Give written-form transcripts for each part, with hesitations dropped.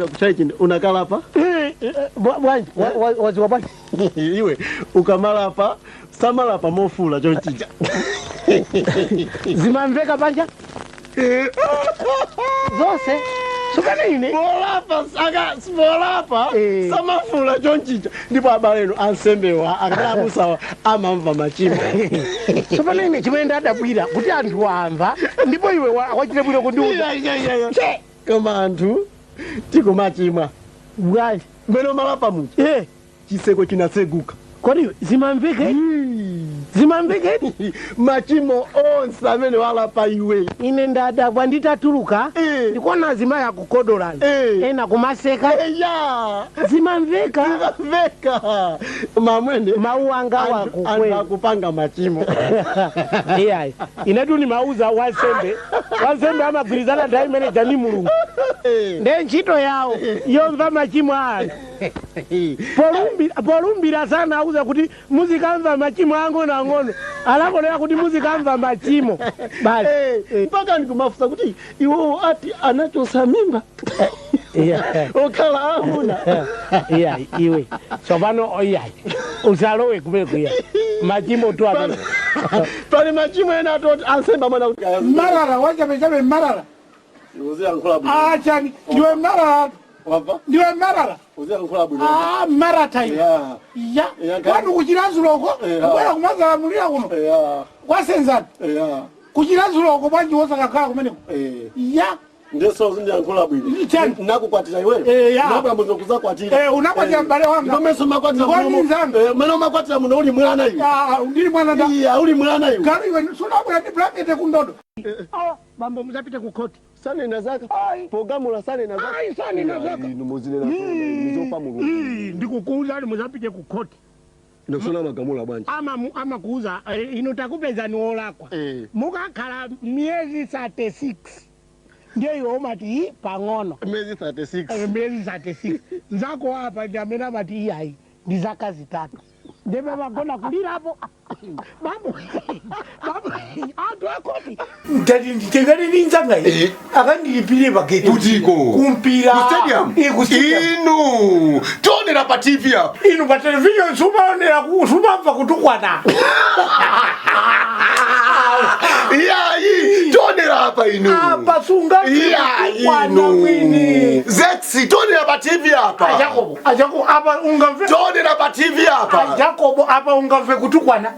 Kuchaichini unakala hapa? Bwanji waziwa bwanji. Iwe ukamala hapa samala hapa mofula chonchicha. Zimamveka banja? Zose sukana ine Bola hapa samafula chonchicha ndipo abaleno ansembewa akalabusawa amamva machimo. Sukana ine chimenda adabwira kuti anthu amva ndipo iwe wachite bwino kundiuza. Koma anthu tiko machimwa. Bwanji Meno malapa muchi. Chiseko chinaseguka. Kodi zimamveke? Zimamveke? Machimo onse amene wala pa iwe. Ine ndadabwa nditatuluka ndikuona zima ya kukodolani ena kumaseka zimamveka. Zimamveka mamwene mau anga wakukweli akupanga machimo. Iyayi inetu ni mauza wansembe amagwirizana dai manager ni mulungu nde ntchito yawo yomva machimo anu. Polumbira sana auza kuti muzikamva machimo ang'ono alakolera kuti muzikamva machimo basi mpaka ndikumafusa kuti iwo ati anachosa mimba okhala amuna iwe sopano oyayi usalowe kumekuya machimo tu pale machimo ena atoti ansemba mwana kuti marara wachabe marara uzia nkulabu achani ndiwe marara wapa ndiwe marara uzia nkulabu marata ya kwanu kuchirazuloko kwera kumaza mulira kuno wasenzana kuchirazuloko bwanji wosakakhala kumeneko ya ndeso zindi nkulabu ile nakukwatira iwe nakwambozo kuzakwatira unakwatira mbale wanga ngomeso makwatira muno meno makwatira muno uli mwana iwe ndili mwana nda uli mwana iwe kali iwe sunabula ndi blanket kundodo bambo muzapite ku koti sane na zaka programu la sane na zaka sane na zaka numuzile na nizopa mulungu ndikukuuza ali muzapite ku koti ndosona magamula bwanji ama kuuza inotakupeza ni olakwa mukakhala miezi 36 ndio iwo umati pang'ono miezi 36 nzako hapa ndiamene amati iyayi ndi zaka zitatu ndebe bagona kulira hapo babu akoti ndati nditengane ninzanga akandilipire bageti kutiko kumpira ku stadium inu tonera pa TV hapo inu pa television sumaonera sumamva kutukwana iyayi tonera hapa inu apa sunga inu mwini Zexi tonera pa TV hapa Ajakobo apa ungamve tonera pa TV hapa Ajakobo apa ungamve kutukwana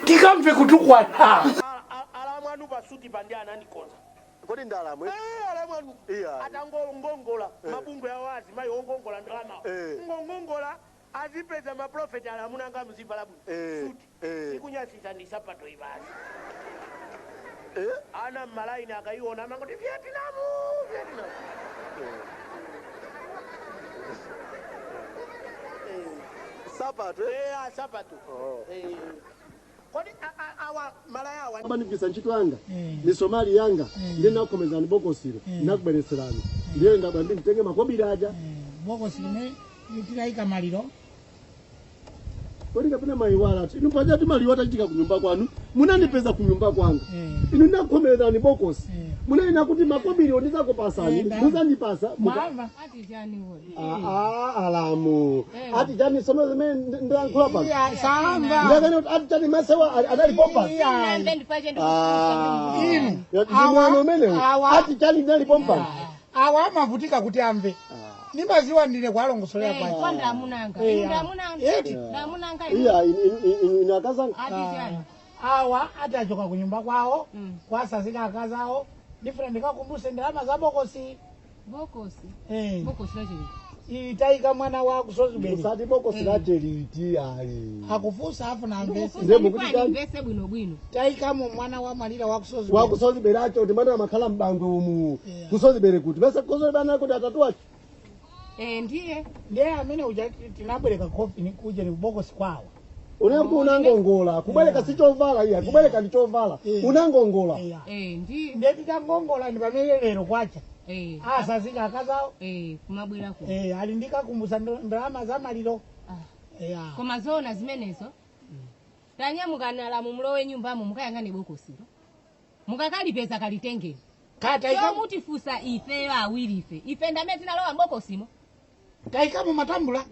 tikamve kutukwana alamwanu basuti bandia ananikonza kodi ndalamwe alamwanu atangongongola mabungu ya wazi mayi ongongola ndalama ngongongola azipeza maprofeti alamuna nga mzivala suti ikunyasisa ndi sapato ibazi ana malaini akaiona mangoti Vietnam sapato sapato kodi awa malaya wa bani visa ntchito anga ni Somali yanga ndi nakomeza ni bokosiro nakubwereserana ndiye ndabambi nditenge makobira aja bokosiro ne yitiraika maliro kodi kapena maiwala ati inu paja timaliwata chitika kunyumba kwanu munandipeza kunyumba kwanga inu nakomeza ni bokosi munaina kuti makobiri ondizako pasani muzandipasa mama ati jani wewe alamu ati jani somo zime ndankhula pa samba ndakana ati jani masewa adali pompa ndembe ndipaje ndikukusa mwana mene ati jani ndali pompa awa amavutika kuti amve nimaziwa ndine kwalongosolera kwa kwa ndamunanga ndamunanga inakazanga ati jani awa atachoka kunyumba kwao kwasazika akazawo ndifuna ndikakumbuse ndalama za bokosi lachili itaika mwana wa kusozibeni usati bokosi lachili ali akufusa afu na mbese ndemo kuti mbese bwino taika mu mwana wa malira wa kusozibeni acho kuti mwana makhala mbangwe umu kusozibeni kuti bese kusozibeni kuti atatu ndiye amene uja tinabwereka kofi nikuje ni bokosi kwawo unangongola kubeleka si chovala iya kubeleka ndi chovala unangongola ndiye titangongola ndi pamene lero kwacha asazika akazawo kumabwerako ali ndikakumbusa ndalama za maliro koma zona zimenezo tanyamukanala mu mulowe nyumbamo mukayangane bokosiro mukakalipeza kalitengeni Kata mutifusa ife awiri ife ndame tinalowa bokosimo taikamo matambula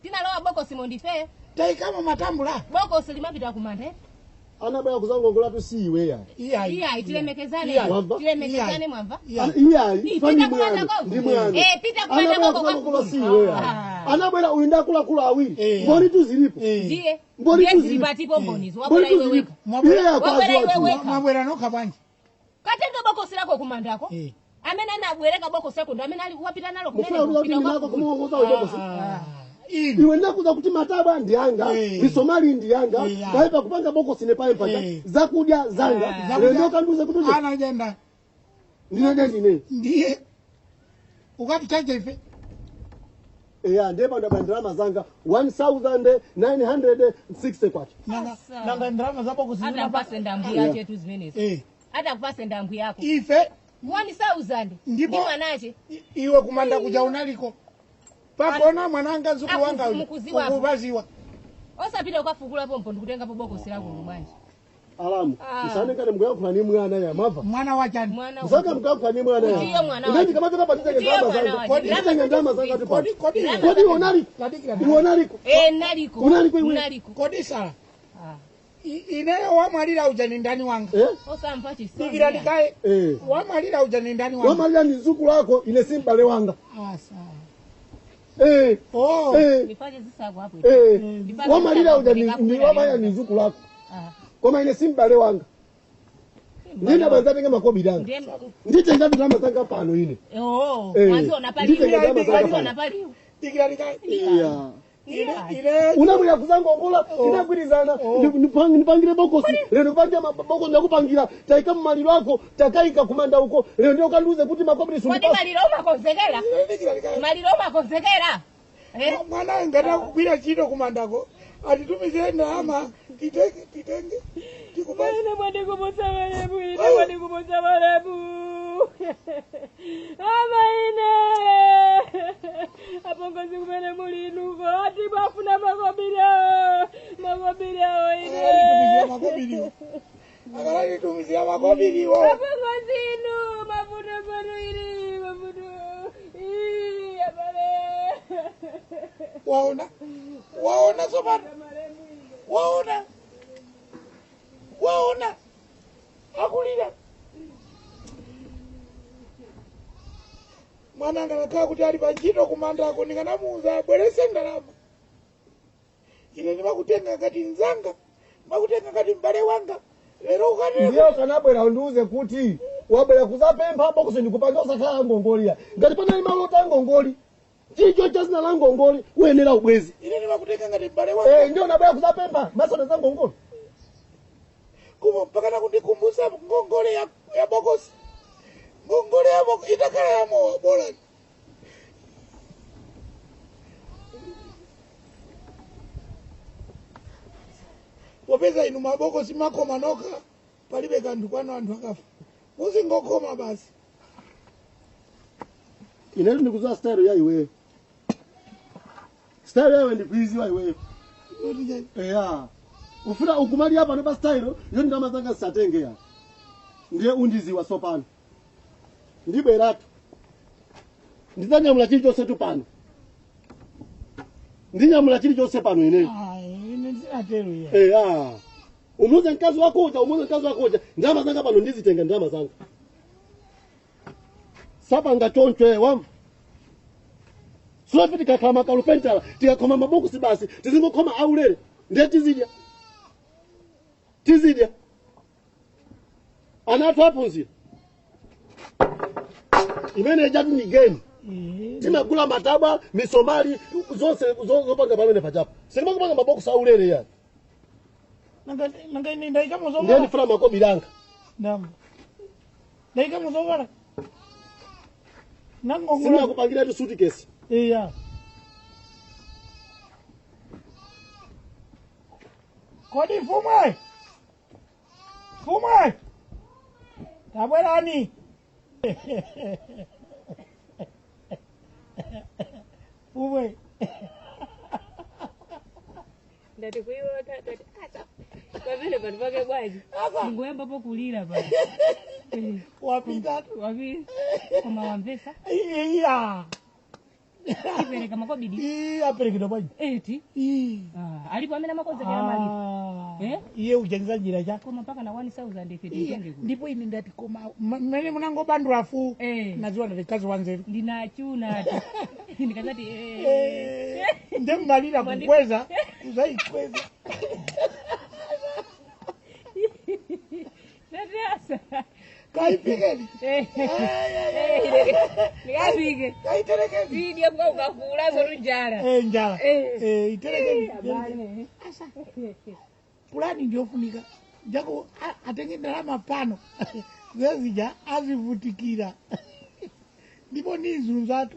tinalowa bokosimo ndife taikamo matambula bokosi limapita kumande anabaya kuzangongola tu si iwe ya iya tilemekezane mwamva iya fani mwana ndi mwana pita kumanda koko si iwe ya anabaya uinda kula awiri mboni tu zilipo ndiye mboni tu zilipatipo mbonizo wabora iwe weka mwabwera noka banje katenga bokosi lako kumandako amene anabwereka bokosi lako ndo amene ali wapita nalo iwe ndakuza kuti mataba ndianga misomali ndianga kaipa kupanga bokosi nepaye mpaka zakudya zanga leo kanduze kuti anajenda ndine ndiye ukatichaje ife ndeba ndabandrama zanga 1960 kwacho nanga ndrama zabo kuzinana hata mpase ndambu yache tu zimenezi hata mpase ndambu yako ife 1000 ndipo mwanache iwe kumanda kuja unaliko pakona mwananga zuku wanga ukubaziwa osapita ukafukula pompo ndikutenga po bokosi lako mubanje alamu usanekane mgakula ni mwana ya mava mwana wachani usaka mgakula ni mwana ya ndiyo mwana ndani kama tena patite ngamba zangu kodi ngamba zangu kodi unaliko naliko kodi sala ineo wamwalira ujani ndani wangu osampa chiso tikira dikae wamwalira ujani ndani wangu wamwalira ni zuku lako ile simbale wanga nifanye zisako hapo wamwalira ujani ni wamaya ni zuku lako koma ile simbale wanga ndina banza tenga makobi danga nditenga ndama zanga pano ine mwanzo unapaliwa tikira dikae unamwira kuzangongola tinagwirizana nipangire bokosi lero nipangire bokosi ndakupangira taika mmaliro ako takaika kumanda uko lero ndio kanduze kuti makobiri suli kwa maliro makonzekera mwana ngata kukwira chito kumandako atitumizire ndalama titenge tikubane mwende kuposa malebu amaine apongozi kumene mulinuko ati bafuna makobiri awo ine akalitumizira makobiriwo apongozi inu mafuto pano ili mafuto abale waona sopano waona akulira mwana nganakaa kuti ali panchito kumandako ndinganamuuza abwerese ndalama ine ndimakutenga ngati nzanga makutenga ngati mbale wanga lero ukatero ndiyo kanabwera undiuze kuti wabwera kuzapempha bokosi ndikupanga usakhala ngongoli ngati panali malota ngongoli chicho chazina la ngongoli uyenera ubwezi ine ndimakutenga ngati mbale wanga ndio nabwera kuzapempha masona za ngongoli kumo mpaka nakundikumbusa ngongole ya bokosi ngongole ya bokosi itakala ya mowa bora popeza inu mabokosi makoma noka palibe kanthu kwano anthu akafa muzingokoma basi inetu ndikuzoa style ya iweyo style yawe ndikuiziwa iweyo ufuna ukumali hapa nepa style yo ndama zanga sisatenge ya ndiye undiziwa sopano ndibweratu ndizanyamula chili chose tu pano ndinyamula chili chose pano ineyo ine ndinatero ya umuze mkazi wako uja ndama zanga pano ndizitenga ndama zanga sapa ngachonchwe wamva sio fiti kakama kalupentala tikakoma mabokosi basi tizingokoma aulere ndiye tizidya anatu apunzira imene jatu ni game timagula mataba misomali zopanga pamene pachapo sindimakupanga mabokosi aulere yani nanga ine ndaikamuzovala ndiye ndifuna makobi langa ndaikamuzovala sina kupangira tu suitcase kodi fumwe tabwerani fumwe ndati kuiwa tati pamene pano pake bwaji ngoyamba pokulira pa wapita Wapi? Koma wamvesa? iya Ipereka makobidi. aperekedwa bwanji Eti. Alipo amene amakonzekera mali. iye ujenza njira chako Koma mpaka na 1000 ife titenge ku. ndipo ine ndati koma mmene munangobandula fu naziwa ndati kazi wanzeru Ndinachuna ati. Ndikazati ndemmalira kukweza kuzaikweza Natasa. kaipikeni Nikapike. kaiterekeni Video kwa ukakula zo njala. njala iterekeni Abane. pulani ndiofunika jako atenge ndalama pano zezija azivutikira ndipo nizunzatu